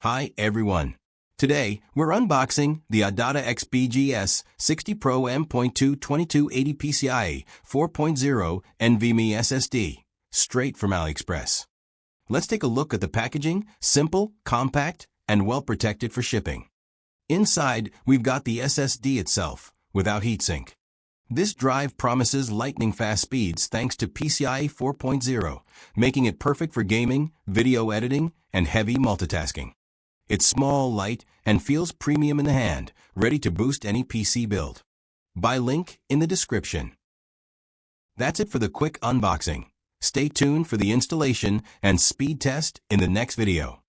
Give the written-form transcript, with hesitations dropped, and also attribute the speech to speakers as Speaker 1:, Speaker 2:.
Speaker 1: Hi everyone. Today, we're unboxing the ADATA XPG S60 PRO M.2 2280 PCIe 4.0 NVMe SSD, straight from AliExpress. Let's take a look at the packaging, simple, compact, and well protected for shipping. Inside, we've got the SSD itself, without heatsink. This drive promises lightning-fast speeds thanks to PCIe 4.0, making it perfect for gaming, video editing, and heavy multitasking. It's small, light, and feels premium in the hand, ready to boost any PC build. Buy link in the description. That's it for the quick unboxing. Stay tuned for the installation and speed test in the next video.